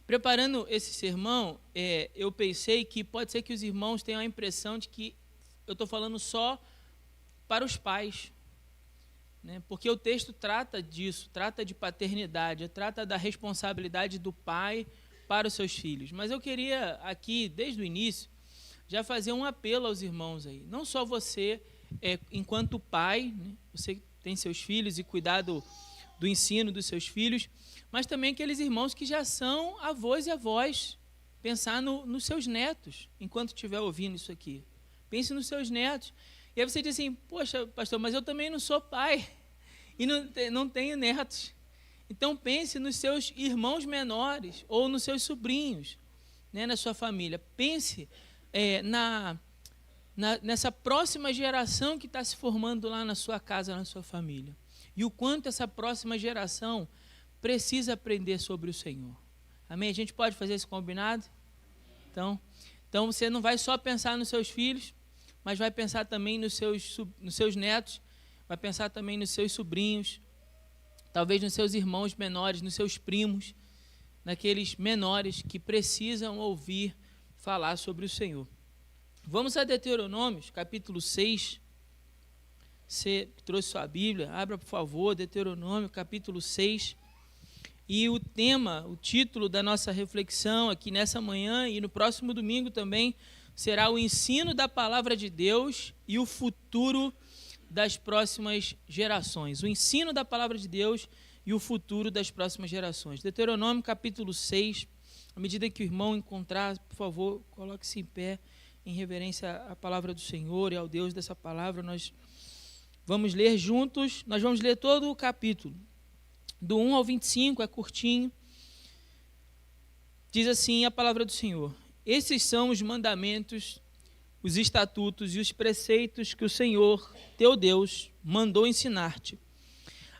Preparando esse sermão, eu pensei que pode ser que os irmãos tenham a impressão de que eu estou falando só para os pais, né? Porque o texto trata disso, trata de paternidade, trata da responsabilidade do pai para os seus filhos. Mas eu queria aqui, desde o início, já fazer um apelo aos irmãos aí. Não só você, enquanto pai, né? Você tem seus filhos e cuidar do ensino dos seus filhos, mas também aqueles irmãos que já são avós e avós. Pensar nos seus netos, enquanto estiver ouvindo isso aqui. Pense nos seus netos. E aí você diz assim, poxa, pastor, mas eu também não sou pai e não tenho netos. Então pense nos seus irmãos menores ou nos seus sobrinhos, né, na sua família. Pense nessa próxima geração que está se formando lá na sua casa, na sua família. E o quanto essa próxima geração precisa aprender sobre o Senhor. Amém? A gente pode fazer esse combinado? Então você não vai só pensar nos seus filhos, mas vai pensar também nos seus netos, vai pensar também nos seus sobrinhos, talvez nos seus irmãos menores, nos seus primos, naqueles menores que precisam ouvir falar sobre o Senhor. Vamos a Deuteronômio, capítulo 6. Você trouxe sua Bíblia, abra por favor, Deuteronômio, capítulo 6. E o título da nossa reflexão aqui nessa manhã e no próximo domingo também será o ensino da palavra de Deus e o futuro das próximas gerações. O ensino da palavra de Deus e o futuro das próximas gerações. Deuteronômio, capítulo 6. À medida que o irmão encontrar, por favor, coloque-se em pé em reverência à palavra do Senhor e ao Deus dessa palavra. Nós vamos ler juntos, nós vamos ler todo o capítulo. Do 1 ao 25, é curtinho. Diz assim a palavra do Senhor: esses são os mandamentos, os estatutos e os preceitos que o Senhor, teu Deus, mandou ensinar-te,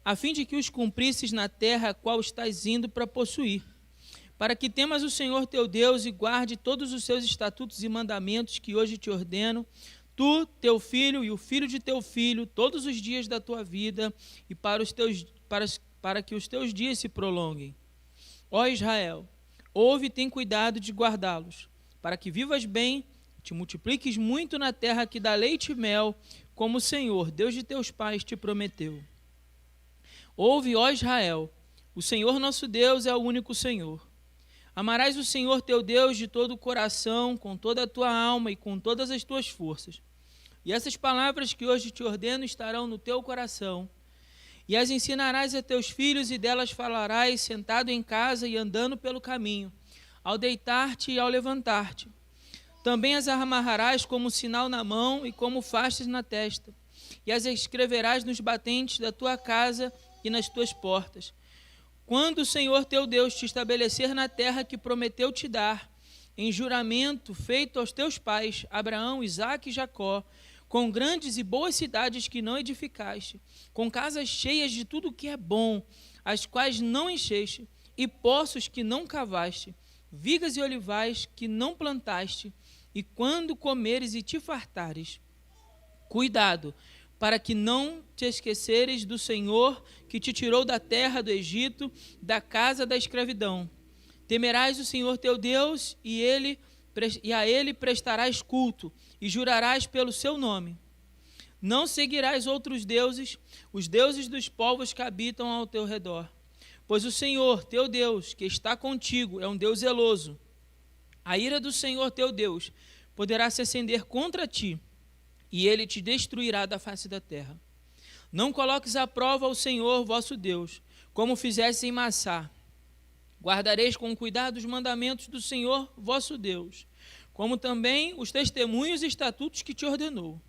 a fim de que os cumprisses na terra a qual estás indo para possuir, para que temas o Senhor teu Deus e guarde todos os seus estatutos e mandamentos que hoje te ordeno, tu, teu filho e o filho de teu filho, todos os dias da tua vida, e para que os teus dias se prolonguem. Ó Israel, ouve e tem cuidado de guardá-los, para que vivas bem, te multipliques muito na terra que dá leite e mel, como o Senhor, Deus de teus pais, te prometeu. Ouve, ó Israel, o Senhor nosso Deus é o único Senhor. Amarás o Senhor teu Deus de todo o coração, com toda a tua alma e com todas as tuas forças. E essas palavras que hoje te ordeno estarão no teu coração, e as ensinarás a teus filhos, e delas falarás sentado em casa e andando pelo caminho, ao deitar-te e ao levantar-te. Também as amarrarás como sinal na mão e como fastes na testa, e as escreverás nos batentes da tua casa e nas tuas portas. Quando o Senhor teu Deus te estabelecer na terra que prometeu te dar, em juramento feito aos teus pais, Abraão, Isaque e Jacó, com grandes e boas cidades que não edificaste, com casas cheias de tudo que é bom, as quais não encheste, e poços que não cavaste, vigas e olivais que não plantaste, e quando comeres e te fartares, cuidado, para que não te esqueceres do Senhor que te tirou da terra do Egito, da casa da escravidão. Temerás o Senhor teu Deus e a Ele prestarás culto e jurarás pelo seu nome. Não seguirás outros deuses, os deuses dos povos que habitam ao teu redor. Pois o Senhor teu Deus, que está contigo, é um Deus zeloso. A ira do Senhor teu Deus poderá se acender contra ti, e ele te destruirá da face da terra. Não coloques à prova ao Senhor vosso Deus, como fizeste em Massá. Guardareis com cuidado os mandamentos do Senhor vosso Deus, como também os testemunhos e estatutos que te ordenou.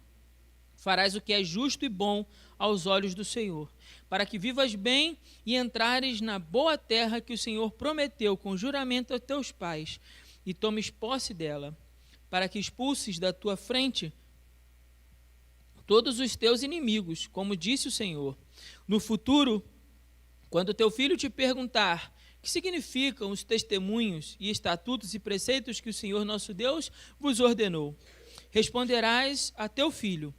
Farás o que é justo e bom aos olhos do Senhor, para que vivas bem e entrares na boa terra que o Senhor prometeu com juramento a teus pais, e tomes posse dela, para que expulses da tua frente todos os teus inimigos, como disse o Senhor. No futuro, quando teu filho te perguntar o que significam os testemunhos e estatutos e preceitos que o Senhor nosso Deus vos ordenou, responderás a teu filho: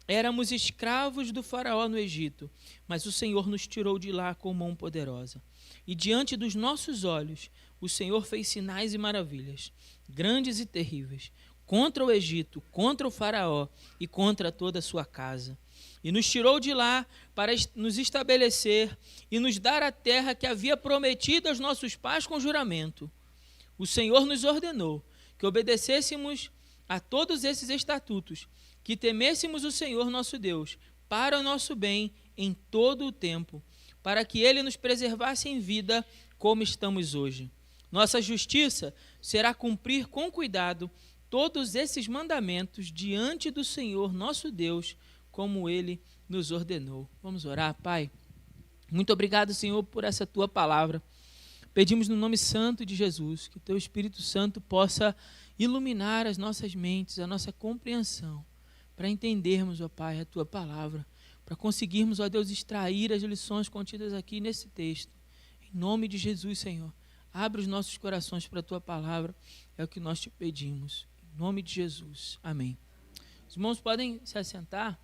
éramos escravos do faraó no Egito, mas o Senhor nos tirou de lá com mão poderosa. e diante dos nossos olhos o Senhor fez sinais e maravilhas, grandes e terríveis, contra o Egito, contra o faraó e contra toda a sua casa. E nos tirou de lá para nos estabelecer e nos dar a terra que havia prometido aos nossos pais com juramento. O Senhor nos ordenou que obedecêssemos a todos esses estatutos, que temêssemos o Senhor nosso Deus, para o nosso bem em todo o tempo, para que Ele nos preservasse em vida como estamos hoje. Nossa justiça será cumprir com cuidado todos esses mandamentos diante do Senhor nosso Deus, como Ele nos ordenou. Vamos orar, Pai. Muito obrigado, Senhor, por essa Tua palavra. Pedimos no nome santo de Jesus, que Teu Espírito Santo possa iluminar as nossas mentes, a nossa compreensão, para entendermos, ó Pai, a Tua palavra, para conseguirmos, ó Deus, extrair as lições contidas aqui nesse texto. Em nome de Jesus, Senhor, abre os nossos corações para a Tua palavra, é o que nós te pedimos. Em nome de Jesus. Amém. Os irmãos podem se assentar.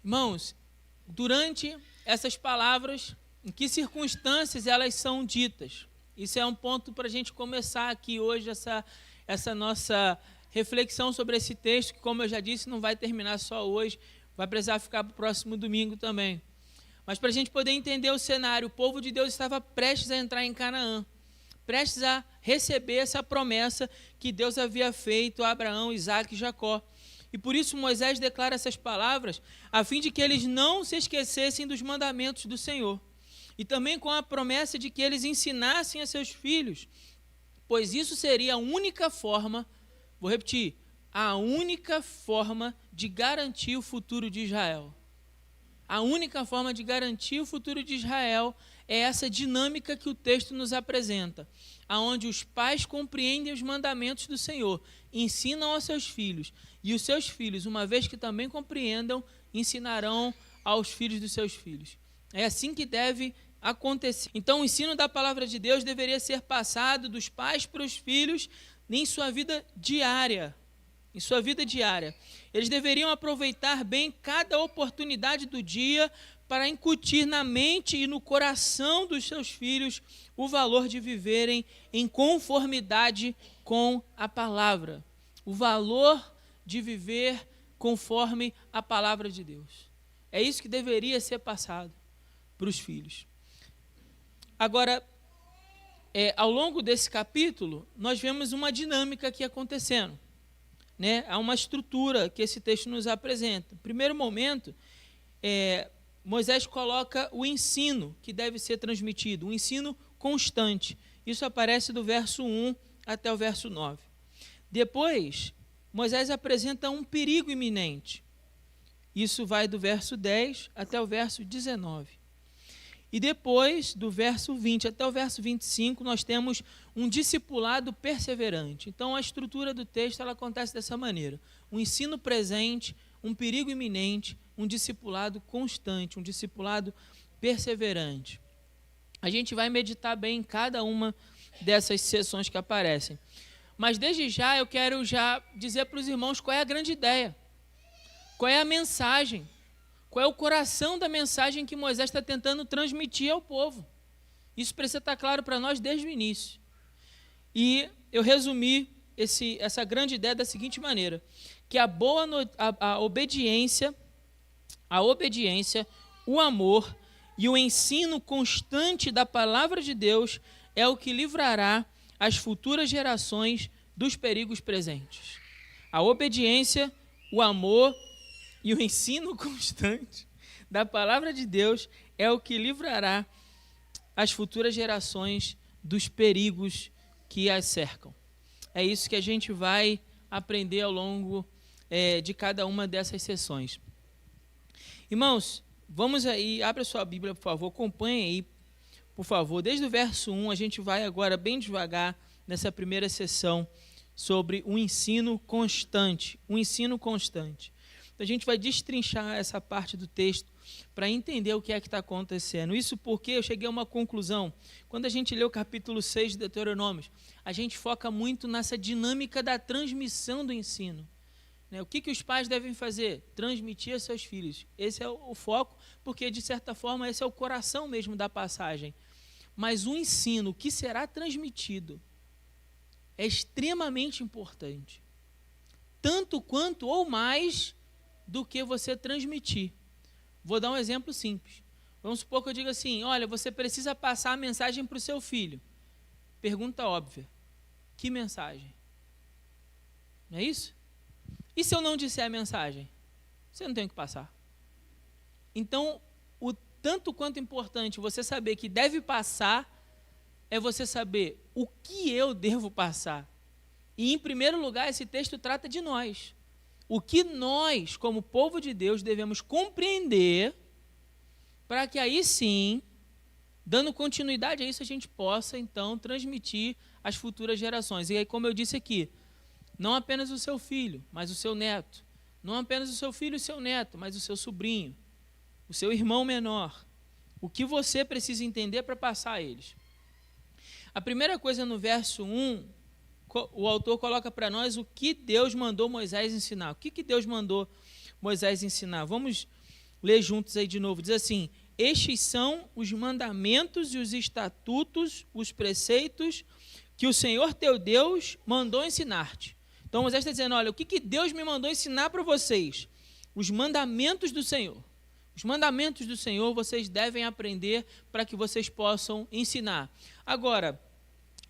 Irmãos, durante essas palavras, em que circunstâncias elas são ditas? Isso é um ponto para a gente começar aqui hoje, essa nossa reflexão sobre esse texto, que, como eu já disse, não vai terminar só hoje, vai precisar ficar para o próximo domingo também. Mas para a gente poder entender o cenário, o povo de Deus estava prestes a entrar em Canaã, prestes a receber essa promessa que Deus havia feito a Abraão, Isaque e Jacó. E por isso Moisés declara essas palavras, a fim de que eles não se esquecessem dos mandamentos do Senhor. E também com a promessa de que eles ensinassem a seus filhos, pois isso seria a única forma, vou repetir, a única forma de garantir o futuro de Israel. A única forma de garantir o futuro de Israel é essa dinâmica que o texto nos apresenta, aonde os pais compreendem os mandamentos do Senhor, ensinam aos seus filhos, e os seus filhos, uma vez que também compreendam, ensinarão aos filhos dos seus filhos. É assim que deve acontecer. Então, o ensino da palavra de Deus deveria ser passado dos pais para os filhos em sua vida diária. Em sua vida diária. Eles deveriam aproveitar bem cada oportunidade do dia para incutir na mente e no coração dos seus filhos o valor de viverem em conformidade com a palavra. O valor de viver conforme a palavra de Deus. É isso que deveria ser passado para os filhos. Agora, ao longo desse capítulo, nós vemos uma dinâmica aqui acontecendo. Né? Há uma estrutura que esse texto nos apresenta. No primeiro momento, Moisés coloca o ensino que deve ser transmitido, um ensino constante. Isso aparece do verso 1 até o verso 9. Depois, Moisés apresenta um perigo iminente. Isso vai do verso 10 até o verso 19. E depois, do verso 20 até o verso 25, nós temos um discipulado perseverante. Então, a estrutura do texto ela acontece dessa maneira. Um ensino presente, um perigo iminente, um discipulado constante, um discipulado perseverante. A gente vai meditar bem em cada uma dessas sessões que aparecem. Mas, desde já, eu quero já dizer para os irmãos qual é a grande ideia. Qual é a mensagem. Qual é o coração da mensagem que Moisés está tentando transmitir ao povo? Isso precisa estar claro para nós desde o início. E eu resumi essa grande ideia da seguinte maneira, que a obediência, o amor e o ensino constante da palavra de Deus é o que livrará as futuras gerações dos perigos presentes. A obediência, o amor e o ensino constante da palavra de Deus é o que livrará as futuras gerações dos perigos que as cercam. É isso que a gente vai aprender ao longo de cada uma dessas sessões. Irmãos, vamos aí, abra sua Bíblia, por favor, acompanhe aí, por favor. Desde o verso 1, a gente vai agora bem devagar nessa primeira sessão sobre o ensino constante. O ensino constante. Então, a gente vai destrinchar essa parte do texto para entender o que é que está acontecendo. Isso porque eu cheguei a uma conclusão. Quando a gente lê o capítulo 6 de Deuteronômio, a gente foca muito nessa dinâmica da transmissão do ensino. né? O que os pais devem fazer? Transmitir a seus filhos. Esse é o foco, porque, de certa forma, esse é o coração mesmo da passagem. Mas o ensino, o que será transmitido, é extremamente importante. Tanto quanto ou mais do que você transmitir. Vou dar um exemplo simples. Vamos supor que eu diga assim, olha, você precisa passar a mensagem para o seu filho. Pergunta óbvia. Que mensagem? Não é isso? E se eu não disser a mensagem? Você não tem o que passar. Então, o tanto quanto importante você saber que deve passar, é você saber o que eu devo passar. E, em primeiro lugar, esse texto trata de nós. O que nós, como povo de Deus, devemos compreender para que aí sim, dando continuidade a isso, a gente possa, então, transmitir às futuras gerações. E aí, como eu disse aqui, não apenas o seu filho, mas o seu neto. Não apenas o seu filho e o seu neto, mas o seu sobrinho, o seu irmão menor. O que você precisa entender para passar a eles. A primeira coisa no verso 1, o autor coloca para nós o que Deus mandou Moisés ensinar. O que Deus mandou Moisés ensinar? Vamos ler juntos aí de novo. Diz assim, estes são os mandamentos e os estatutos, os preceitos que o Senhor teu Deus mandou ensinar-te. Então Moisés está dizendo, olha, o que Deus me mandou ensinar para vocês? Os mandamentos do Senhor. Os mandamentos do Senhor vocês devem aprender para que vocês possam ensinar. Agora,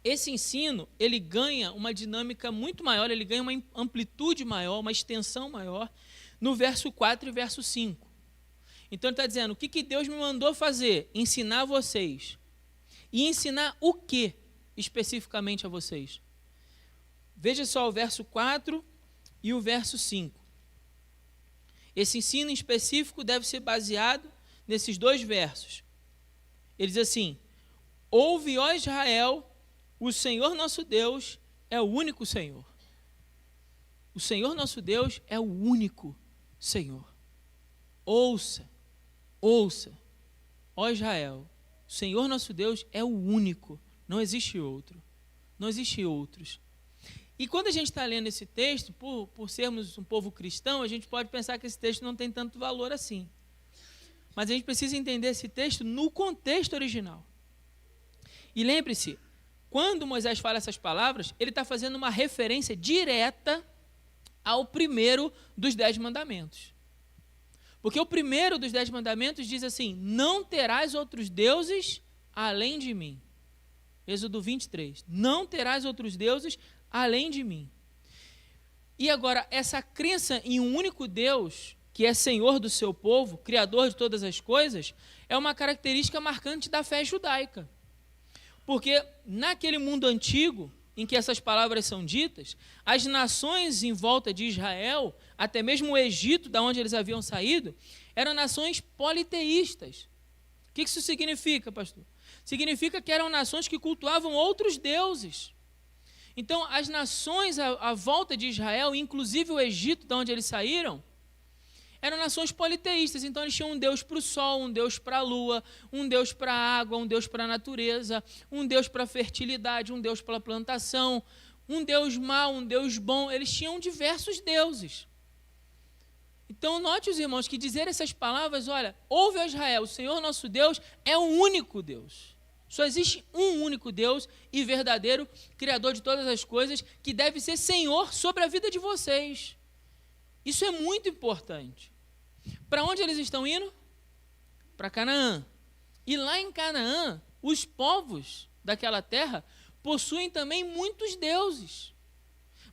esse ensino, ele ganha uma dinâmica muito maior, ele ganha uma amplitude maior, uma extensão maior, no verso 4 e verso 5. Então ele está dizendo, o que Deus me mandou fazer? Ensinar vocês. E ensinar o que especificamente a vocês? Veja só o verso 4 e o verso 5. Esse ensino em específico deve ser baseado nesses dois versos. Ele diz assim, ouve, ó Israel, o Senhor nosso Deus é o único Senhor. O Senhor nosso Deus é o único Senhor. Ouça, ouça, ó Israel, o Senhor nosso Deus é o único, não existe outro, não existe outros. E quando a gente está lendo esse texto, por sermos um povo cristão, a gente pode pensar que esse texto não tem tanto valor assim. Mas a gente precisa entender esse texto no contexto original. E lembre-se, quando Moisés fala essas palavras, ele está fazendo uma referência direta ao primeiro dos 10 mandamentos. Porque o primeiro dos 10 mandamentos diz assim, não terás outros deuses além de mim. Êxodo 23, não terás outros deuses além de mim. E agora, essa crença em um único Deus, que é Senhor do seu povo, Criador de todas as coisas, é uma característica marcante da fé judaica. Porque naquele mundo antigo, em que essas palavras são ditas, as nações em volta de Israel, até mesmo o Egito, da onde eles haviam saído, eram nações politeístas. O que isso significa, pastor? Significa que eram nações que cultuavam outros deuses. Então, as nações à volta de Israel, inclusive o Egito, de onde eles saíram, eram nações politeístas. Então, eles tinham um Deus para o sol, um Deus para a lua, um Deus para a água, um Deus para a natureza, um Deus para a fertilidade, um Deus para a plantação, um Deus mau, um Deus bom. Eles tinham diversos deuses. Então, note, os irmãos, que dizer essas palavras, olha, ouve, ó Israel, o Senhor nosso Deus é o único Deus. Só existe um único Deus e verdadeiro, Criador de todas as coisas, que deve ser Senhor sobre a vida de vocês. Isso é muito importante. Para onde eles estão indo? Para Canaã. E lá em Canaã, os povos daquela terra possuem também muitos deuses.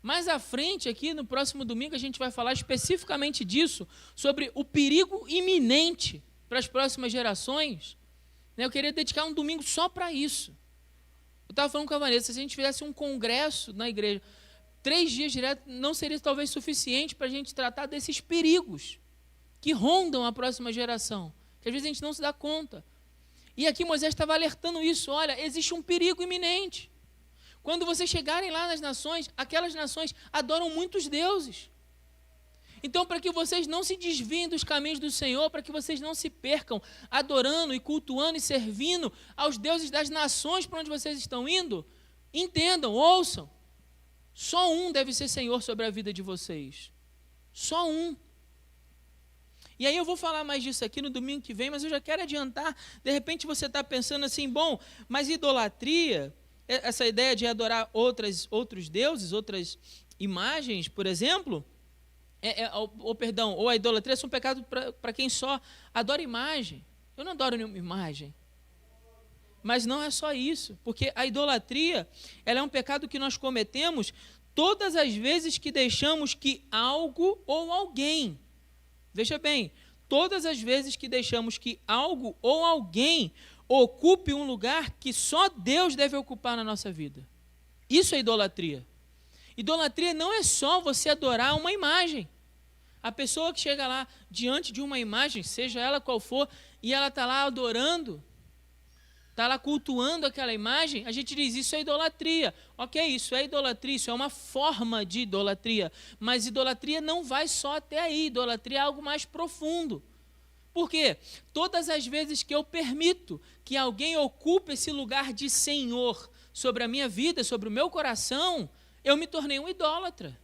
Mais à frente, aqui no próximo domingo, a gente vai falar especificamente disso, sobre o perigo iminente para as próximas gerações. Eu queria dedicar um domingo só para isso. Eu estava falando com a Vanessa, se a gente fizesse um congresso na igreja, 3 dias direto, não seria talvez suficiente para a gente tratar desses perigos que rondam a próxima geração, que às vezes a gente não se dá conta. E aqui Moisés estava alertando isso, olha, existe um perigo iminente. Quando vocês chegarem lá nas nações, aquelas nações adoram muitos deuses. Então, para que vocês não se desviem dos caminhos do Senhor, para que vocês não se percam adorando e cultuando e servindo aos deuses das nações para onde vocês estão indo, entendam, ouçam. Só um deve ser Senhor sobre a vida de vocês. Só um. E aí eu vou falar mais disso aqui no domingo que vem, mas eu já quero adiantar. De repente você está pensando assim, bom, mas idolatria, essa ideia de adorar outros deuses, outras imagens, por exemplo, ou a idolatria são pecados para quem só adora imagem. Eu não adoro nenhuma imagem. Mas não é só isso, porque a idolatria, ela é um pecado que nós cometemos todas as vezes que deixamos que algo ou alguém, veja bem, todas as vezes que deixamos que algo ou alguém ocupe um lugar que só Deus deve ocupar na nossa vida. Isso é idolatria. Idolatria não é só você adorar uma imagem. A pessoa que chega lá diante de uma imagem, seja ela qual for, e ela está lá adorando, está lá cultuando aquela imagem, a gente diz, isso é idolatria. Ok, isso é idolatria, isso é uma forma de idolatria. Mas idolatria não vai só até aí, idolatria é algo mais profundo. Por quê? Todas as vezes que eu permito que alguém ocupe esse lugar de Senhor sobre a minha vida, sobre o meu coração, eu me tornei um idólatra.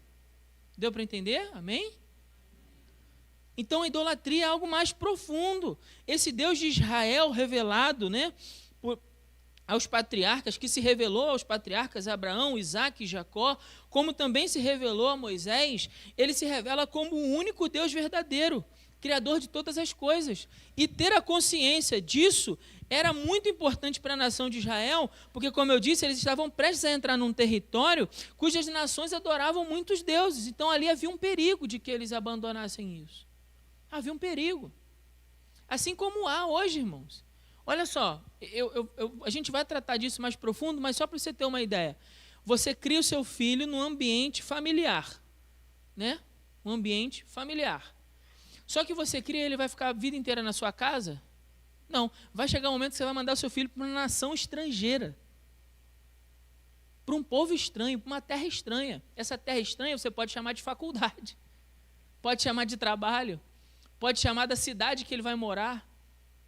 Deu para entender? Amém? Então a idolatria é algo mais profundo. Esse Deus de Israel revelado, né, aos patriarcas, que se revelou aos patriarcas Abraão, Isaque e Jacó, como também se revelou a Moisés, ele se revela como o único Deus verdadeiro, Criador de todas as coisas. E ter a consciência disso era muito importante para a nação de Israel, porque, como eu disse, eles estavam prestes a entrar num território cujas nações adoravam muitos deuses. Então ali havia um perigo de que eles abandonassem isso. Havia um perigo. Assim como há hoje, irmãos. Olha só, a gente vai tratar disso mais profundo, mas só para você ter uma ideia. Você cria o seu filho num ambiente familiar, né? Um ambiente familiar. Só que você cria, ele vai ficar a vida inteira na sua casa? Não. Vai chegar um momento que você vai mandar o seu filho para uma nação estrangeira. Para um povo estranho, para uma terra estranha. Essa terra estranha você pode chamar de faculdade. Pode chamar de trabalho. Pode chamar da cidade que ele vai morar.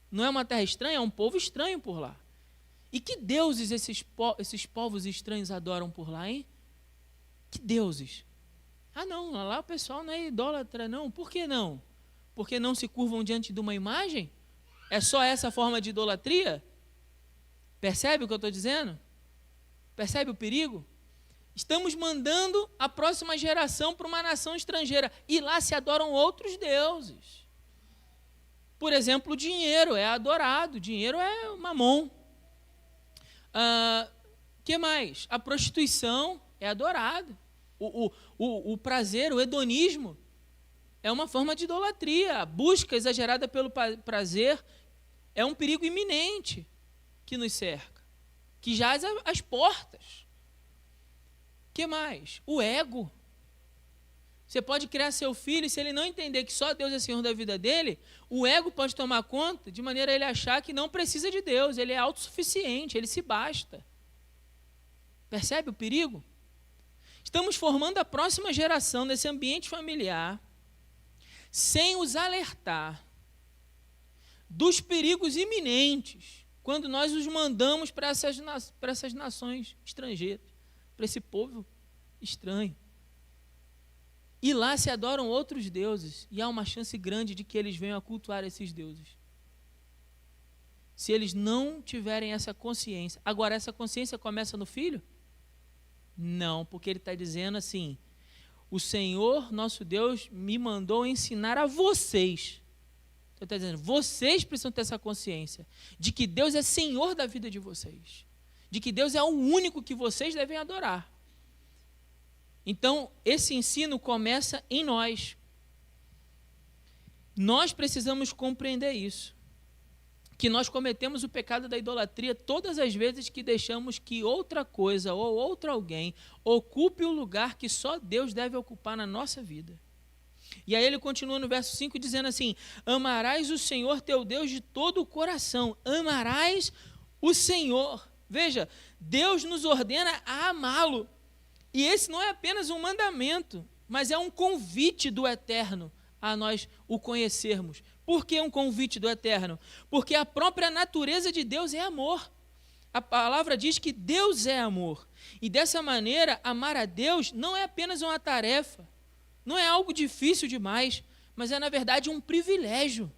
Não é uma terra estranha, é um povo estranho por lá. E que deuses esses povos estranhos adoram por lá, hein? Que deuses? Ah, não, lá o pessoal não é idólatra, não. Por que não? Porque não se curvam diante de uma imagem? É só essa forma de idolatria? Percebe o que eu estou dizendo? Percebe o perigo? Estamos mandando a próxima geração para uma nação estrangeira. E lá se adoram outros deuses. Por exemplo, o dinheiro é adorado. O dinheiro é mamon. Que mais? A prostituição é adorada. O prazer, o hedonismo, é uma forma de idolatria. A busca exagerada pelo prazer é um perigo iminente que nos cerca, que jaz às portas. Que mais? O ego. Você pode criar seu filho, e se ele não entender que só Deus é Senhor da vida dele, o ego pode tomar conta, de maneira a ele achar que não precisa de Deus, ele é autossuficiente, ele se basta. Percebe o perigo? Estamos formando a próxima geração nesse ambiente familiar, sem os alertar dos perigos iminentes, quando nós os mandamos para essas nações estrangeiras, para esse povo estranho. E lá se adoram outros deuses, e há uma chance grande de que eles venham a cultuar esses deuses. Se eles não tiverem essa consciência. Agora, essa consciência começa no filho? Não, porque ele está dizendo assim, o Senhor, nosso Deus, me mandou ensinar a vocês. Ele está dizendo, vocês precisam ter essa consciência de que Deus é Senhor da vida de vocês. De que Deus é o único que vocês devem adorar. Então, esse ensino começa em nós. Nós precisamos compreender isso. Que nós cometemos o pecado da idolatria todas as vezes que deixamos que outra coisa ou outro alguém ocupe o lugar que só Deus deve ocupar na nossa vida. E aí ele continua no verso 5 dizendo assim, amarás o Senhor teu Deus de todo o coração. Amarás o Senhor. Veja, Deus nos ordena a amá-lo. E esse não é apenas um mandamento, mas é um convite do Eterno a nós o conhecermos. Por que um convite do Eterno? Porque a própria natureza de Deus é amor. A palavra diz que Deus é amor. E dessa maneira, amar a Deus não é apenas uma tarefa, Não é algo difícil demais, mas é, na verdade, um privilégio.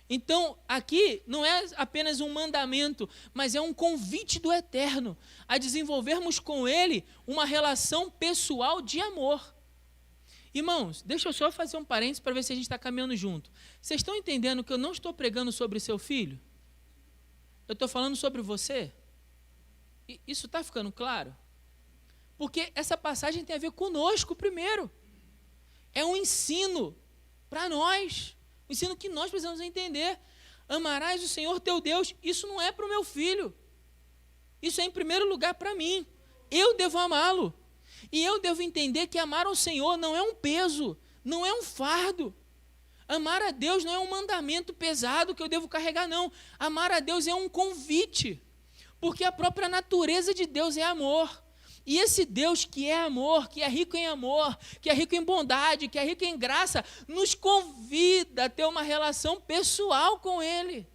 Então, aqui não é apenas um mandamento, mas é um convite do Eterno a desenvolvermos com Ele uma relação pessoal de amor. Irmãos, deixa eu só fazer um parênteses para ver se a gente está caminhando junto. Vocês estão entendendo que eu não estou pregando sobre seu filho? Eu estou falando sobre você? Isso está ficando claro? Porque essa passagem tem a ver conosco primeiro. É um ensino para nós. Um ensino que nós precisamos entender. Amarás o Senhor teu Deus. Isso não é para o meu filho. Isso é em primeiro lugar para mim. Eu devo amá-lo. E eu devo entender que amar ao Senhor não é um peso, não é um fardo. Amar a Deus não é um mandamento pesado que eu devo carregar, não. Amar a Deus é um convite, porque a própria natureza de Deus é amor. E esse Deus que é amor, que é rico em amor, que é rico em bondade, que é rico em graça, nos convida a ter uma relação pessoal com Ele.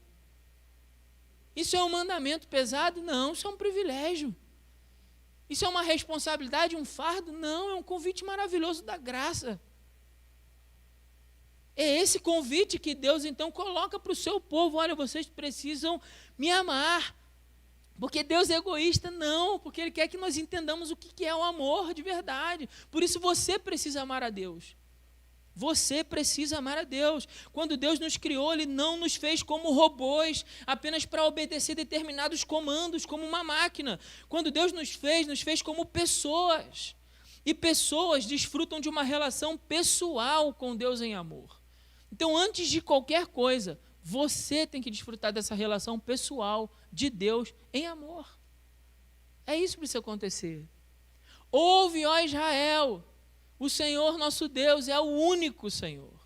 Isso é um mandamento pesado? Não, isso é um privilégio. Isso é uma responsabilidade, um fardo? Não, é um convite maravilhoso da graça. É esse convite que Deus então coloca para o seu povo. Olha, vocês precisam me amar. Porque Deus é egoísta? Não, porque Ele quer que nós entendamos o que é o amor de verdade. Por isso você precisa amar a Deus. Você precisa amar a Deus. Quando Deus nos criou, Ele não nos fez como robôs, apenas para obedecer determinados comandos, como uma máquina. Quando Deus nos fez como pessoas. E pessoas desfrutam de uma relação pessoal com Deus em amor. Então, antes de qualquer coisa, você tem que desfrutar dessa relação pessoal de Deus em amor. É isso que precisa acontecer. Ouve, ó Israel, o Senhor nosso Deus é o único Senhor.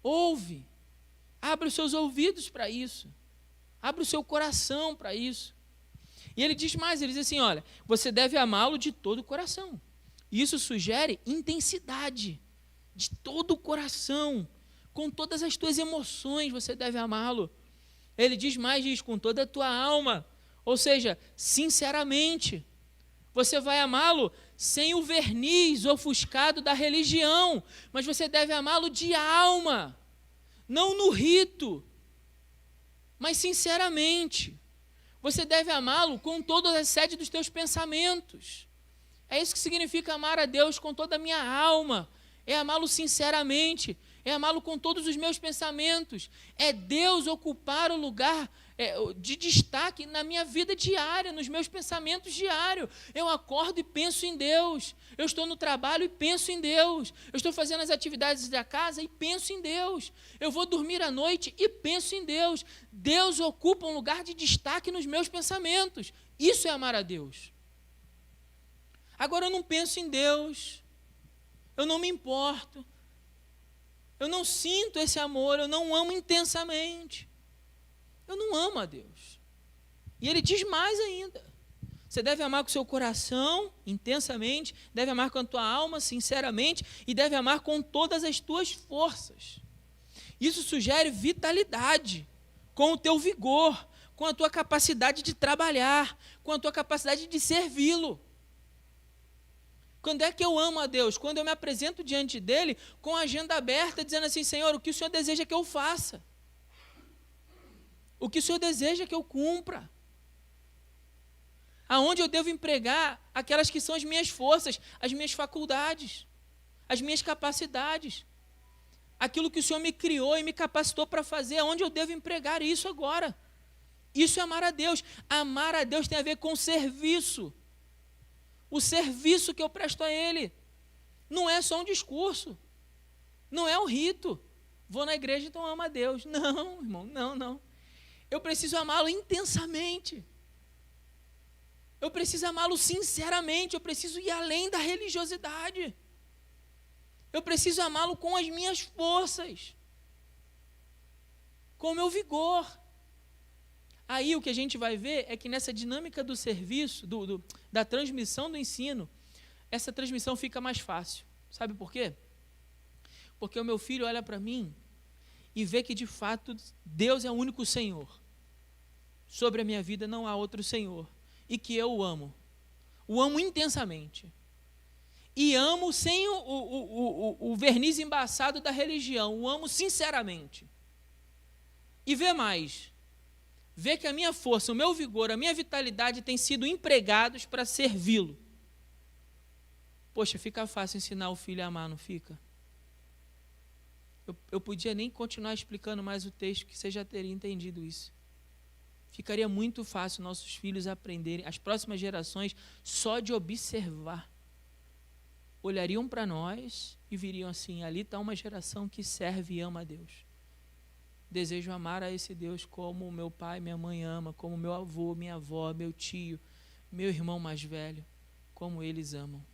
Ouve, abre os seus ouvidos para isso, abre o seu coração para isso. E ele diz mais, ele diz assim, olha, você deve amá-lo de todo o coração. Isso sugere intensidade, de todo o coração, com todas as tuas emoções você deve amá-lo. Ele diz mais, diz, com toda a tua alma, ou seja, sinceramente. Você vai amá-lo sem o verniz ofuscado da religião, mas você deve amá-lo de alma, não no rito, mas sinceramente. Você deve amá-lo com toda a sede dos teus pensamentos. É isso que significa amar a Deus com toda a minha alma, é amá-lo sinceramente, é amá-lo com todos os meus pensamentos, é Deus ocupar o lugar de destaque na minha vida diária, nos meus pensamentos diários. Eu acordo e penso em Deus, eu estou no trabalho e penso em Deus, eu estou fazendo as atividades da casa e penso em Deus, eu vou dormir à noite e penso em Deus. Deus ocupa um lugar de destaque nos meus pensamentos. Isso é amar a Deus. Agora eu não penso em Deus, eu não me importo, eu não sinto esse amor, eu não amo intensamente. Eu não amo a Deus. E ele diz mais ainda. Você deve amar com o seu coração, intensamente, deve amar com a tua alma, sinceramente, e deve amar com todas as tuas forças. Isso sugere vitalidade, com o teu vigor, com a tua capacidade de trabalhar, com a tua capacidade de servi-lo. Quando é que eu amo a Deus? Quando eu me apresento diante dele com a agenda aberta, dizendo assim, Senhor, o que o Senhor deseja que eu faça? O que o Senhor deseja que eu cumpra? Aonde eu devo empregar aquelas que são as minhas forças, as minhas faculdades, as minhas capacidades? Aquilo que o Senhor me criou e me capacitou para fazer, aonde eu devo empregar isso agora? Isso é amar a Deus. Amar a Deus tem a ver com serviço. O serviço que eu presto a Ele. Não é só um discurso. Não é um rito. Vou na igreja, então amo a Deus. Não, irmão, não. Eu preciso amá-lo intensamente. Eu preciso amá-lo sinceramente. Eu preciso ir além da religiosidade. Eu preciso amá-lo com as minhas forças. Com o meu vigor. Aí o que a gente vai ver é que nessa dinâmica do serviço, da transmissão do ensino, essa transmissão fica mais fácil. Sabe por quê? Porque o meu filho olha para mim e vê que de fato Deus é o único Senhor. Sobre a minha vida não há outro Senhor. E que eu o amo. O amo intensamente. e amo sem o verniz embaçado da religião, o amo sinceramente. E vê mais, vê que a minha força, o meu vigor, a minha vitalidade têm sido empregados para servi-lo. Poxa, fica fácil ensinar o filho a amar, não fica? Eu podia nem continuar explicando mais o texto, que você já teria entendido isso. Ficaria muito fácil nossos filhos aprenderem, as próximas gerações, só de observar. Olhariam para nós e viriam assim, ali está uma geração que serve e ama a Deus. Desejo amar a esse Deus como meu pai, minha mãe ama, como meu avô, minha avó, meu tio, meu irmão mais velho, como eles amam.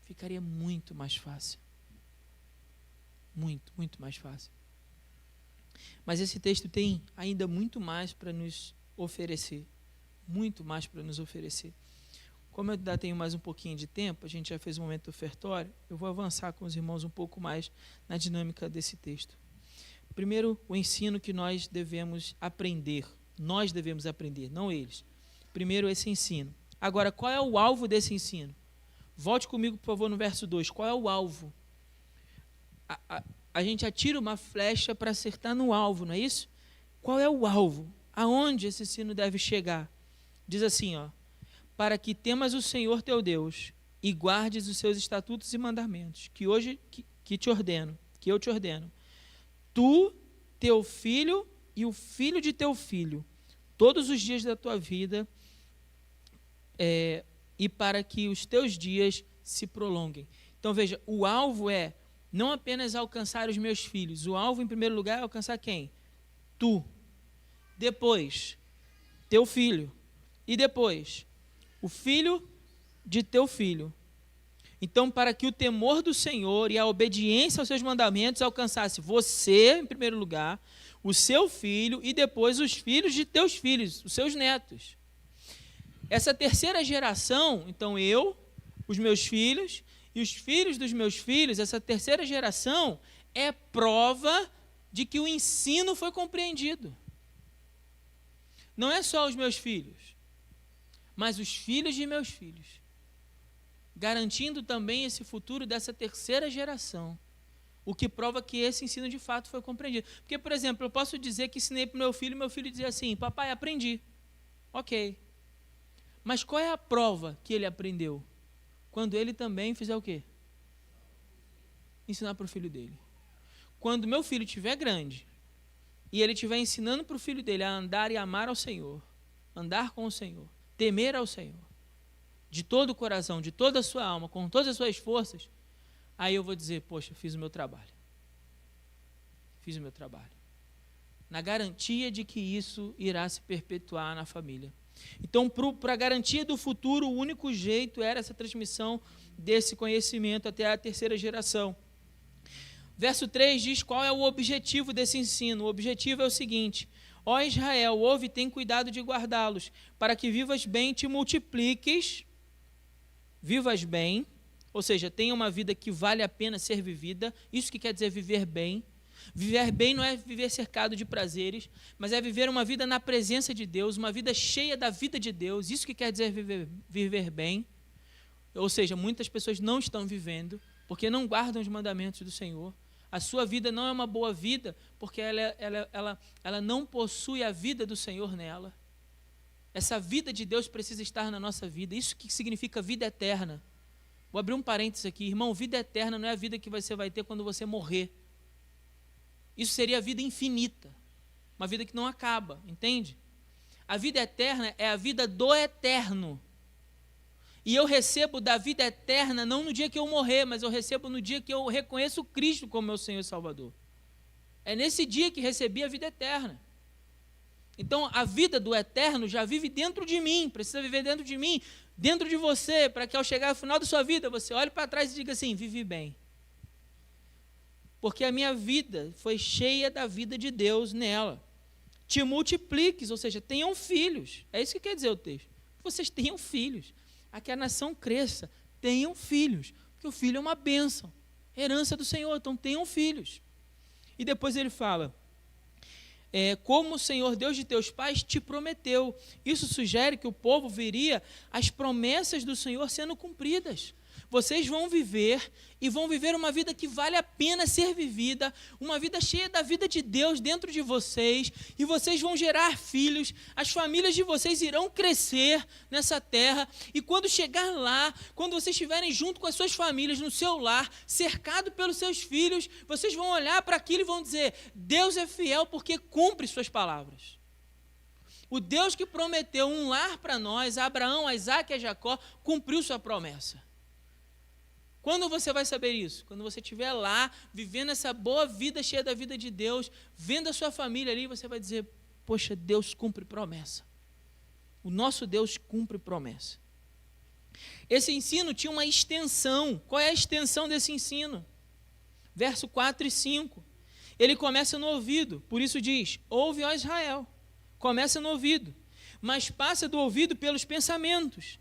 Ficaria muito mais fácil. Muito, muito mais fácil. Mas esse texto tem ainda muito mais para nos oferecer. Muito mais para nos oferecer. Como eu ainda tenho mais um pouquinho de tempo, a gente já fez um momento ofertório, eu vou avançar com os irmãos um pouco mais na dinâmica desse texto. Primeiro, o ensino que nós devemos aprender. Nós devemos aprender, não eles. Primeiro, esse ensino. Agora, qual é o alvo desse ensino? Volte comigo, por favor, no verso 2. Qual é o alvo? A gente atira uma flecha para acertar no alvo, não é isso? Qual é o alvo? Aonde esse ensino deve chegar? Diz assim, ó, para que temas o Senhor teu Deus e guardes os seus estatutos e mandamentos, que hoje que eu te ordeno, tu, teu filho e o filho de teu filho, todos os dias da tua vida, e para que os teus dias se prolonguem. Então veja, o alvo é não apenas alcançar os meus filhos, o alvo em primeiro lugar é alcançar quem? Tu. Depois, teu filho. E depois, o filho de teu filho. Então, para que o temor do Senhor e a obediência aos seus mandamentos alcançasse você, em primeiro lugar, o seu filho e depois os filhos de teus filhos, os seus netos. Essa terceira geração, então eu, os meus filhos e os filhos dos meus filhos, essa terceira geração é prova de que o ensino foi compreendido. Não é só os meus filhos, mas os filhos de meus filhos, garantindo também esse futuro dessa terceira geração, o que prova que esse ensino de fato foi compreendido. Porque, por exemplo, eu posso dizer que ensinei para o meu filho dizia assim, papai, aprendi. Ok. Mas qual é a prova que ele aprendeu? Quando ele também fizer o quê? Ensinar para o filho dele. Quando meu filho estiver grande, e ele estiver ensinando para o filho dele a andar e amar ao Senhor, andar com o Senhor, temer ao Senhor, de todo o coração, de toda a sua alma, com todas as suas forças, aí eu vou dizer, poxa, fiz o meu trabalho. Fiz o meu trabalho. Na garantia de que isso irá se perpetuar na família. Então, para a garantia do futuro, o único jeito era essa transmissão desse conhecimento até a terceira geração. Verso 3 diz qual é o objetivo desse ensino. O objetivo é o seguinte: ó Israel, ouve e tem cuidado de guardá-los, para que vivas bem, te multipliques, vivas bem, ou seja, tenha uma vida que vale a pena ser vivida. Isso que quer dizer viver bem. Viver bem não é viver cercado de prazeres, mas é viver uma vida na presença de Deus, uma vida cheia da vida de Deus. Isso que quer dizer viver bem. Ou seja, muitas pessoas não estão vivendo porque não guardam os mandamentos do Senhor. A sua vida não é uma boa vida porque ela não possui a vida do Senhor nela. Essa vida de Deus precisa estar na nossa vida. Isso que significa vida eterna. Vou abrir um parênteses aqui. Irmão, vida eterna não é a vida que você vai ter quando você morrer. Isso seria a vida infinita, uma vida que não acaba, entende? A vida eterna é a vida do eterno. E eu recebo da vida eterna não no dia que eu morrer, mas eu recebo no dia que eu reconheço Cristo como meu Senhor e Salvador. É nesse dia que recebi a vida eterna. Então, a vida do eterno já vive dentro de mim, precisa viver dentro de mim, dentro de você, para que ao chegar ao final da sua vida, você olhe para trás e diga assim, vivi bem. Porque a minha vida foi cheia da vida de Deus nela. Te multipliques, ou seja, tenham filhos. É isso que quer dizer o texto. Vocês tenham filhos. A que a nação cresça, tenham filhos. Porque o filho é uma bênção, herança do Senhor, então tenham filhos. E depois ele fala, como o Senhor Deus de teus pais te prometeu. Isso sugere que o povo veria as promessas do Senhor sendo cumpridas. vocês vão viver e vão viver uma vida que vale a pena ser vivida, uma vida cheia da vida de Deus dentro de vocês, e vocês vão gerar filhos, as famílias de vocês irão crescer nessa terra, e quando chegar lá, quando vocês estiverem junto com as suas famílias, no seu lar, cercado pelos seus filhos, vocês vão olhar para aquilo e vão dizer: Deus é fiel porque cumpre suas palavras. O Deus que prometeu um lar para nós, a Abraão, a Isaac e a Jacó, cumpriu sua promessa. Quando você vai saber isso? Quando você estiver lá, vivendo essa boa vida, cheia da vida de Deus, vendo a sua família ali, você vai dizer: poxa, Deus cumpre promessa. O nosso Deus cumpre promessa. Esse ensino tinha uma extensão. Qual é a extensão desse ensino? Verso 4 e 5. Ele começa no ouvido, por isso diz: ouve, ó Israel. Começa no ouvido, mas passa do ouvido pelos pensamentos,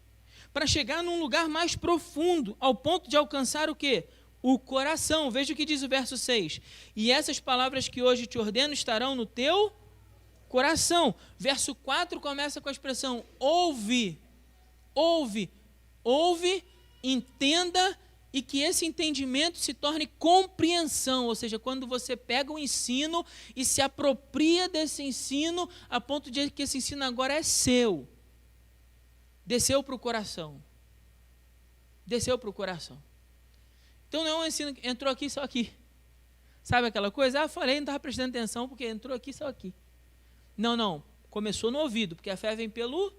para chegar num lugar mais profundo, ao ponto de alcançar o quê? O coração. Veja o que diz o verso 6. E essas palavras que hoje te ordeno estarão no teu coração. Verso 4 começa com a expressão ouve, ouve, ouve, entenda, e que esse entendimento se torne compreensão, ou seja, quando você pega o ensino e se apropria desse ensino, a ponto de que esse ensino agora é seu. Desceu para o coração. Desceu para o coração. Então não é um ensino que entrou aqui, só aqui. Sabe aquela coisa? Falei, não estava prestando atenção porque entrou aqui, só aqui. Não. Começou no ouvido, porque a fé vem pelo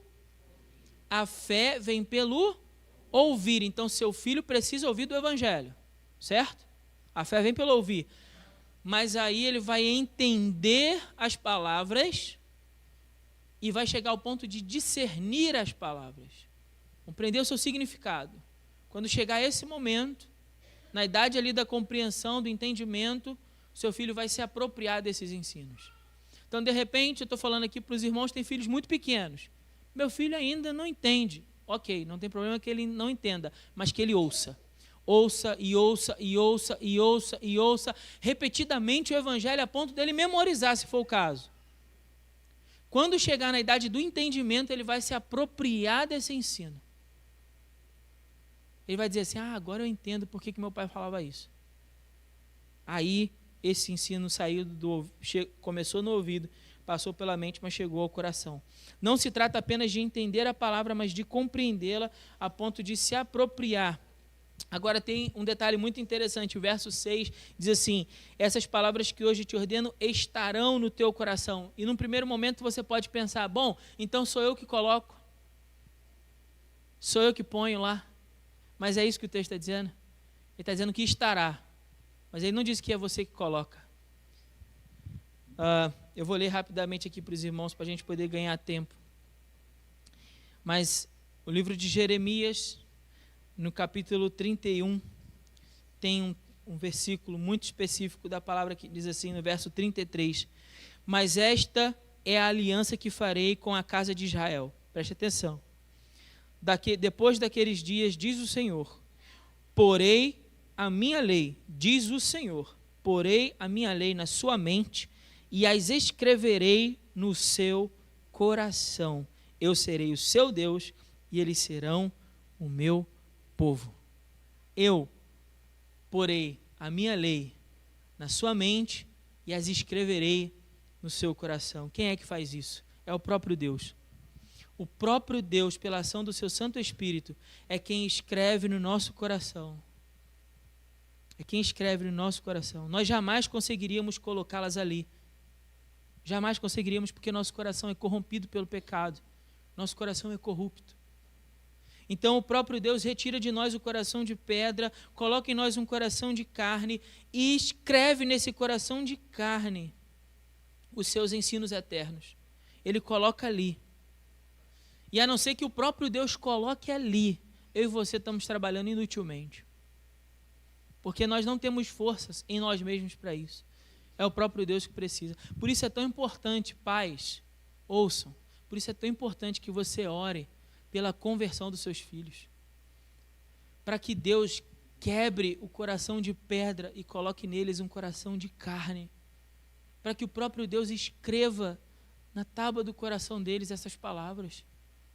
ouvir. Então, seu filho precisa ouvir do evangelho, certo? A fé vem pelo ouvir. Mas aí ele vai entender as palavras e vai chegar ao ponto de discernir as palavras, compreender o seu significado. Quando chegar esse momento, na idade ali da compreensão, do entendimento, seu filho vai se apropriar desses ensinos. Então, de repente, eu estou falando aqui para os irmãos que têm filhos muito pequenos. Meu filho ainda não entende. Ok, não tem problema que ele não entenda, mas que ele ouça. Ouça e ouça e ouça e ouça e ouça repetidamente o evangelho a ponto dele memorizar, se for o caso. Quando chegar na idade do entendimento, ele vai se apropriar desse ensino. Ele vai dizer assim: agora eu entendo por que meu pai falava isso. Aí, esse ensino começou no ouvido, passou pela mente, mas chegou ao coração. Não se trata apenas de entender a palavra, mas de compreendê-la a ponto de se apropriar. Agora tem um detalhe muito interessante, o verso 6 diz assim: essas palavras que hoje te ordeno estarão no teu coração. E num primeiro momento você pode pensar: bom, então sou eu que coloco, sou eu que ponho lá. Mas é isso que o texto está dizendo? Ele está dizendo que estará, mas ele não diz que é você que coloca. Eu vou ler rapidamente aqui para os irmãos, para a gente poder ganhar tempo. Mas o livro de Jeremias, no capítulo 31, tem um versículo muito específico da palavra que diz assim, no verso 33. Mas esta é a aliança que farei com a casa de Israel. Preste atenção. Depois daqueles dias, diz o Senhor, porei a minha lei, diz o Senhor, porei a minha lei na sua mente e as escreverei no seu coração. Eu serei o seu Deus e eles serão o meu povo. Eu porei a minha lei na sua mente e as escreverei no seu coração. Quem é que faz isso? É o próprio Deus. O próprio Deus, pela ação do seu Santo Espírito, é quem escreve no nosso coração. É quem escreve no nosso coração. Nós jamais conseguiríamos colocá-las ali. Jamais conseguiríamos, porque nosso coração é corrompido pelo pecado. Nosso coração é corrupto. Então o próprio Deus retira de nós o coração de pedra, coloca em nós um coração de carne e escreve nesse coração de carne os seus ensinos eternos. Ele coloca ali. E a não ser que o próprio Deus coloque ali, eu e você estamos trabalhando inutilmente. Porque nós não temos forças em nós mesmos para isso. É o próprio Deus que precisa. Por isso é tão importante, pais, ouçam, por isso é tão importante que você ore pela conversão dos seus filhos. Para que Deus quebre o coração de pedra e coloque neles um coração de carne. Para que o próprio Deus escreva na tábua do coração deles essas palavras.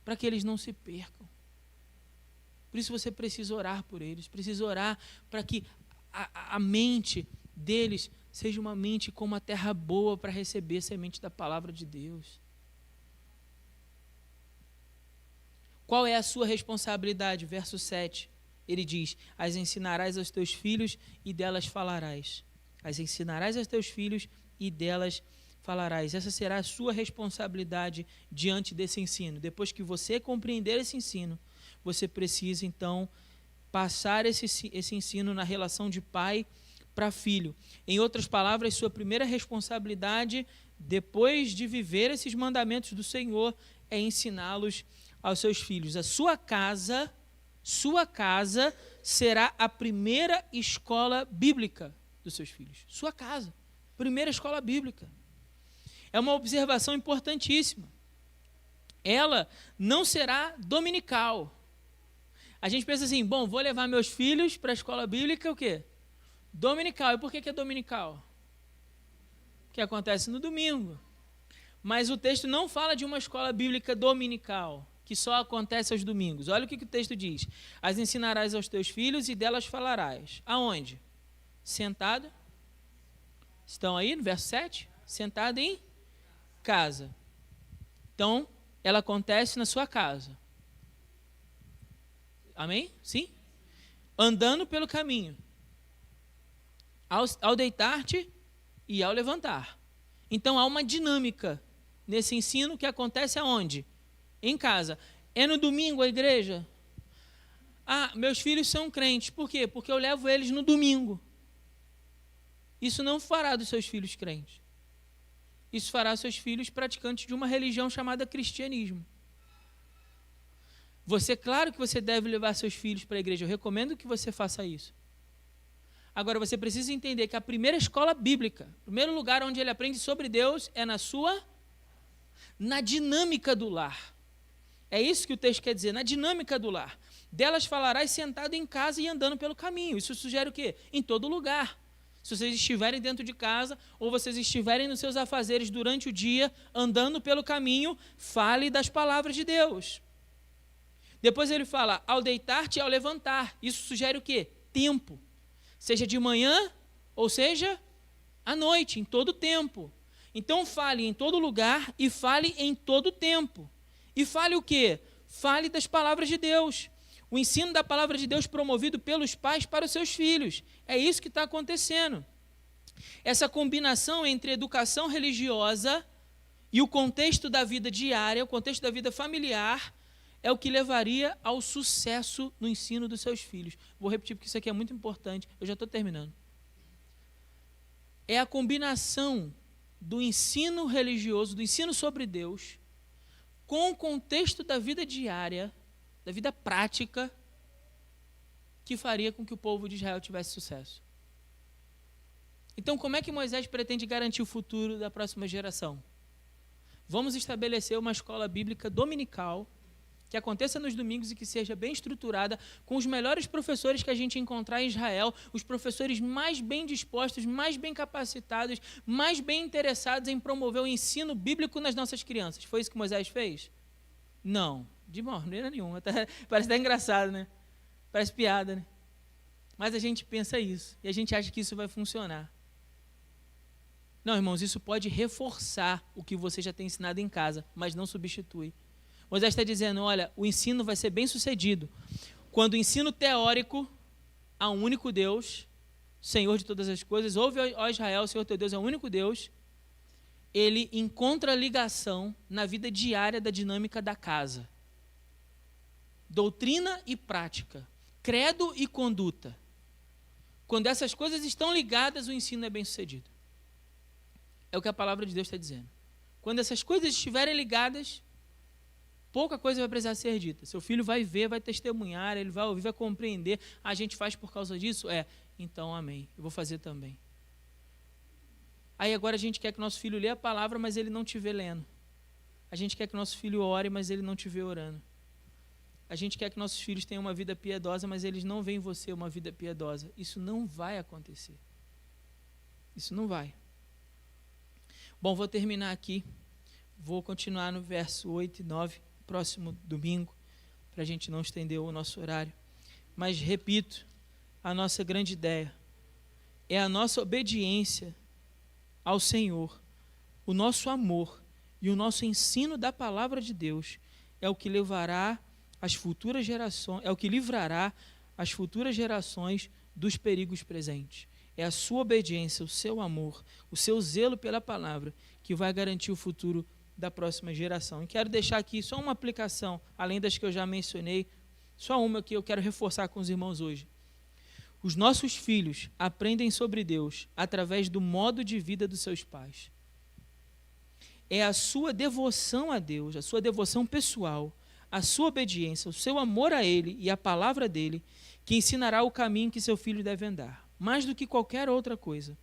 Para que eles não se percam. Por isso você precisa orar por eles, precisa orar para que a mente deles seja uma mente como uma terra boa para receber a semente da palavra de Deus. Qual é a sua responsabilidade? Verso 7, ele diz: as ensinarás aos teus filhos e delas falarás. As ensinarás aos teus filhos e delas falarás. Essa será a sua responsabilidade diante desse ensino. Depois que você compreender esse ensino, você precisa então passar esse ensino na relação de pai para filho. Em outras palavras, sua primeira responsabilidade, depois de viver esses mandamentos do Senhor, é ensiná-los aos seus filhos. A sua casa será a primeira escola bíblica dos seus filhos. Sua casa, primeira escola bíblica. É uma observação importantíssima. Ela não será dominical. A gente pensa assim, bom, vou levar meus filhos para a escola bíblica, o quê? Dominical. E por que é dominical? Que acontece no domingo. Mas o texto não fala de uma escola bíblica dominical, que só acontece aos domingos. Olha o que o texto diz. As ensinarás aos teus filhos e delas falarás. Aonde? Sentado. Estão aí no verso 7? Sentado em casa. Então, ela acontece na sua casa. Amém? Sim? Andando pelo caminho. Ao deitar-te e ao levantar. Então, há uma dinâmica nesse ensino que acontece aonde? Em casa. É no domingo a igreja? Ah, meus filhos são crentes. Por quê? Porque eu levo eles no domingo. Isso não fará dos seus filhos crentes. Isso fará seus filhos praticantes de uma religião chamada cristianismo. Claro que você deve levar seus filhos para a igreja. Eu recomendo que você faça isso. Agora, você precisa entender que a primeira escola bíblica, o primeiro lugar onde ele aprende sobre Deus é na dinâmica do lar. É isso que o texto quer dizer, na dinâmica do lar. Delas falarás sentado em casa e andando pelo caminho. Isso sugere o quê? Em todo lugar. Se vocês estiverem dentro de casa ou vocês estiverem nos seus afazeres durante o dia, andando pelo caminho, fale das palavras de Deus. Depois ele fala, ao deitar-te e ao levantar. Isso sugere o quê? Tempo. Seja de manhã ou seja à noite, em todo tempo. Então fale em todo lugar e fale em todo tempo. E fale o quê? Fale das palavras de Deus. O ensino da palavra de Deus promovido pelos pais para os seus filhos. É isso que está acontecendo. Essa combinação entre educação religiosa e o contexto da vida diária, o contexto da vida familiar, é o que levaria ao sucesso no ensino dos seus filhos. Vou repetir porque isso aqui é muito importante. Eu já estou terminando. É a combinação do ensino religioso, do ensino sobre Deus, com o contexto da vida diária, da vida prática, que faria com que o povo de Israel tivesse sucesso. Então, como é que Moisés pretende garantir o futuro da próxima geração? Vamos estabelecer uma escola bíblica dominical, que aconteça nos domingos e que seja bem estruturada, com os melhores professores que a gente encontrar em Israel, os professores mais bem dispostos, mais bem capacitados, mais bem interessados em promover o ensino bíblico nas nossas crianças. Foi isso que Moisés fez? Não, de maneira nenhuma. Parece até engraçado, né? Parece piada, né? Mas a gente pensa isso, e a gente acha que isso vai funcionar. Não, irmãos, isso pode reforçar o que você já tem ensinado em casa, mas não substitui. Moisés está dizendo, olha, o ensino vai ser bem sucedido quando o ensino teórico a um único Deus, Senhor de todas as coisas, ouve, ó Israel, o Senhor teu Deus é o único Deus, ele encontra ligação na vida diária da dinâmica da casa. Doutrina e prática, credo e conduta. Quando essas coisas estão ligadas, o ensino é bem sucedido. É o que a palavra de Deus está dizendo. Quando essas coisas estiverem ligadas, pouca coisa vai precisar ser dita. Seu filho vai ver, vai testemunhar, ele vai ouvir, vai compreender. A gente faz por causa disso? Então amém. Eu vou fazer também. Aí agora a gente quer que nosso filho lê a palavra, mas ele não te vê lendo. A gente quer que nosso filho ore, mas ele não te vê orando. A gente quer que nossos filhos tenham uma vida piedosa, mas eles não veem em você uma vida piedosa. Isso não vai acontecer. Isso não vai. Bom, vou terminar aqui. Vou continuar no verso 8 e 9, próximo domingo, para a gente não estender o nosso horário. Mas, repito, a nossa grande ideia é a nossa obediência ao Senhor, o nosso amor e o nosso ensino da palavra de Deus é o que levará as futuras gerações, é o que livrará as futuras gerações dos perigos presentes. É a sua obediência, o seu amor, o seu zelo pela palavra que vai garantir o futuro da próxima geração. E quero deixar aqui só uma aplicação, além das que eu já mencionei, só uma que eu quero reforçar com os irmãos hoje. Os nossos filhos aprendem sobre Deus através do modo de vida dos seus pais. É a sua devoção a Deus, a sua devoção pessoal, a sua obediência, o seu amor a Ele e a palavra dEle, que ensinará o caminho que seu filho deve andar, mais do que qualquer outra coisa.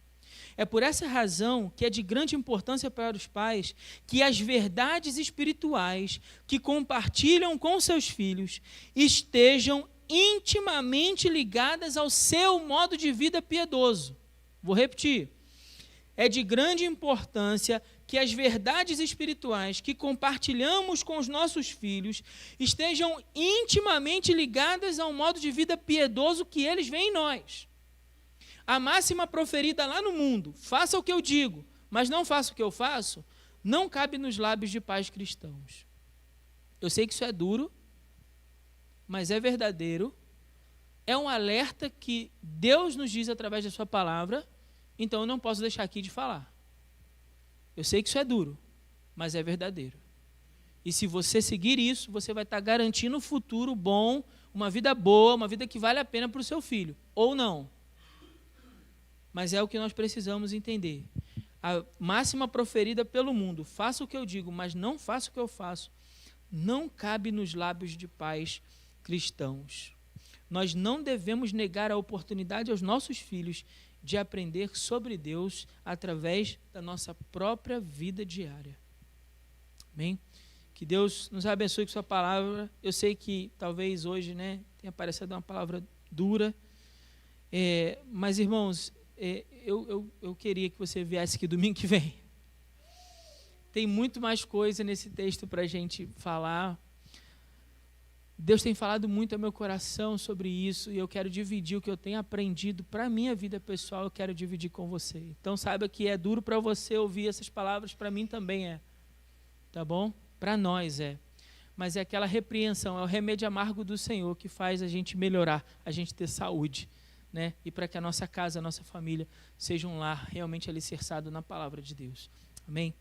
É por essa razão que é de grande importância para os pais que as verdades espirituais que compartilham com seus filhos estejam intimamente ligadas ao seu modo de vida piedoso. Vou repetir. É de grande importância que as verdades espirituais que compartilhamos com os nossos filhos estejam intimamente ligadas ao modo de vida piedoso que eles veem em nós. A máxima proferida lá no mundo, faça o que eu digo, mas não faça o que eu faço, não cabe nos lábios de pais cristãos. Eu sei que isso é duro, mas é verdadeiro. É um alerta que Deus nos diz através da sua palavra, então eu não posso deixar aqui de falar. Eu sei que isso é duro, mas é verdadeiro. E se você seguir isso, você vai estar garantindo um futuro bom, uma vida boa, uma vida que vale a pena para o seu filho, ou não. Mas é o que nós precisamos entender. A máxima proferida pelo mundo, faça o que eu digo, mas não faça o que eu faço, não cabe nos lábios de pais cristãos. Nós não devemos negar a oportunidade aos nossos filhos de aprender sobre Deus através da nossa própria vida diária. Amém? Que Deus nos abençoe com sua palavra. Eu sei que talvez hoje, tenha parecido uma palavra dura, mas, irmãos, eu queria que você viesse aqui domingo que vem. Tem muito mais coisa nesse texto para a gente falar. Deus tem falado muito ao meu coração sobre isso e eu quero dividir o que eu tenho aprendido para a minha vida pessoal, eu quero dividir com você. Então saiba que é duro para você ouvir essas palavras, para mim também é. Tá bom? Para nós é. Mas é aquela repreensão, é o remédio amargo do Senhor que faz a gente melhorar, a gente ter saúde, e para que a nossa casa, a nossa família seja um lar realmente alicerçado na palavra de Deus. Amém?